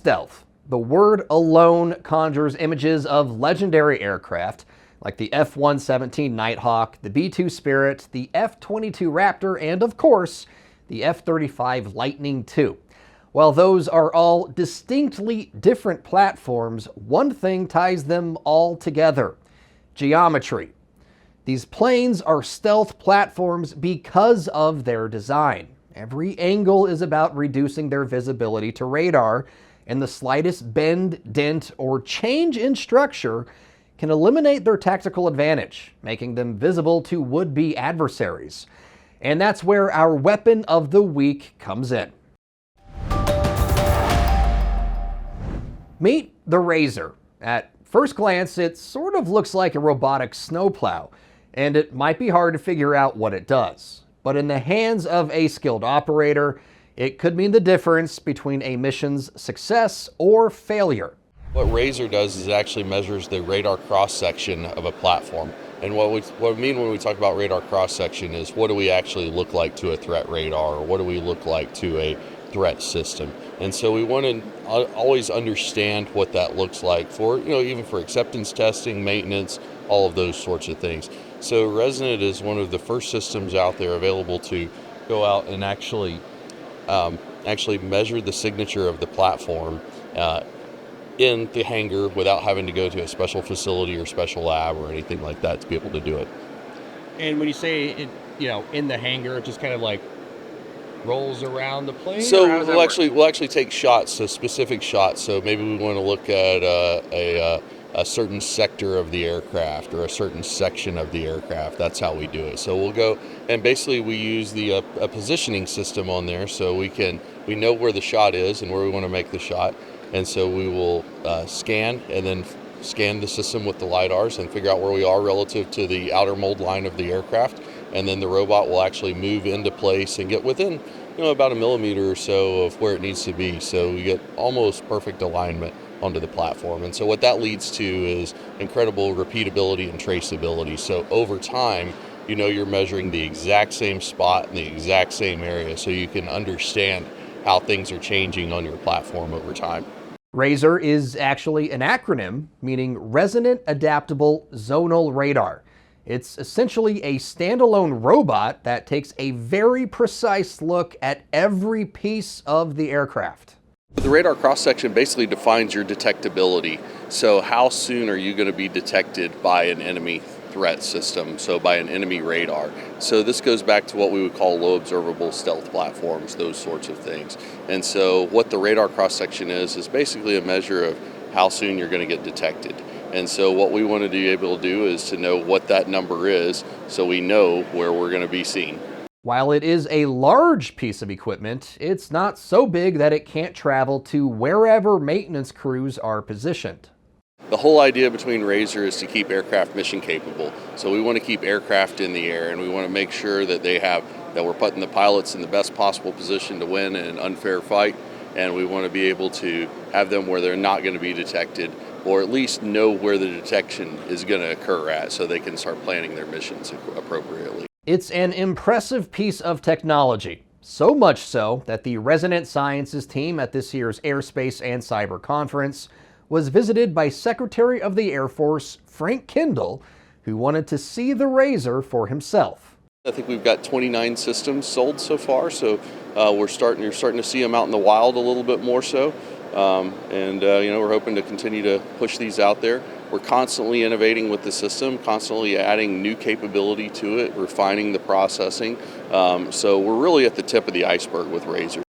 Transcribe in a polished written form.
Stealth. The word alone conjures images of legendary aircraft like the F-117 Nighthawk, the B-2 Spirit, the F-22 Raptor, and of course, the F-35 Lightning II. While those are all distinctly different platforms, one thing ties them all together: geometry. These planes are stealth platforms because of their design. Every angle is about reducing their visibility to radar, and the slightest bend, dent, or change in structure can eliminate their tactical advantage, making them visible to would-be adversaries. And that's where our weapon of the week comes in. Meet the RAZR. At first glance, it sort of looks like a robotic snowplow, and it might be hard to figure out what it does. But in the hands of a skilled operator, it could mean the difference between a mission's success or failure. What RAZR does is it actually measures the radar cross-section of a platform. And what we mean when we talk about radar cross-section is what do we actually look like to a threat radar, or what do we look like to a threat system. And so we want to always understand what that looks like for, even for acceptance testing, maintenance, all of those sorts of things. So Resonant is one of the first systems out there available to go out and actually measure the signature of the platform in the hangar without having to go to a special facility or special lab or anything like that to be able to do it. And when you say it, in the hangar, it just kind of like rolls around the plane? So we'll actually take shots, so specific shots. So maybe we want to look at a certain sector of the aircraft or a certain section of the aircraft. That's how we do it. So we'll go and basically we use a positioning system on there, so we know where the shot is and where we want to make the shot. And so we will scan and then scan the system with the LiDARs and figure out where we are relative to the outer mold line of the aircraft. And then the robot will actually move into place and get within, about a millimeter or so of where it needs to be. So we get almost perfect alignment onto the platform. And so what that leads to is incredible repeatability and traceability. So over time, you're measuring the exact same spot in the exact same area, so you can understand how things are changing on your platform over time. RAZR is actually an acronym meaning Resonant Adaptable Zonal Radar. It's essentially a standalone robot that takes a very precise look at every piece of the aircraft. The radar cross-section basically defines your detectability. So how soon are you going to be detected by an enemy threat system, so by an enemy radar? So this goes back to what we would call low observable stealth platforms, those sorts of things. And so what the radar cross-section is basically a measure of how soon you're going to get detected. And so what we want to be able to do is to know what that number is, so we know where we're going to be seen. While it is a large piece of equipment, it's not so big that it can't travel to wherever maintenance crews are positioned. The whole idea between RAZR is to keep aircraft mission capable. So we want to keep aircraft in the air, and we want to make sure that we're putting the pilots in the best possible position to win in an unfair fight. And we want to be able to have them where they're not going to be detected, or at least know where the detection is going to occur at, so they can start planning their missions appropriately. It's an impressive piece of technology, so much so that the Resonant Sciences team at this year's Airspace and Cyber Conference was visited by Secretary of the Air Force Frank Kendall, who wanted to see the RAZR for himself. I think we've got 29 systems sold so far, so you're starting to see them out in the wild a little bit more so. We're hoping to continue to push these out there. We're constantly innovating with the system, constantly adding new capability to it, refining the processing. So we're really at the tip of the iceberg with RAZR.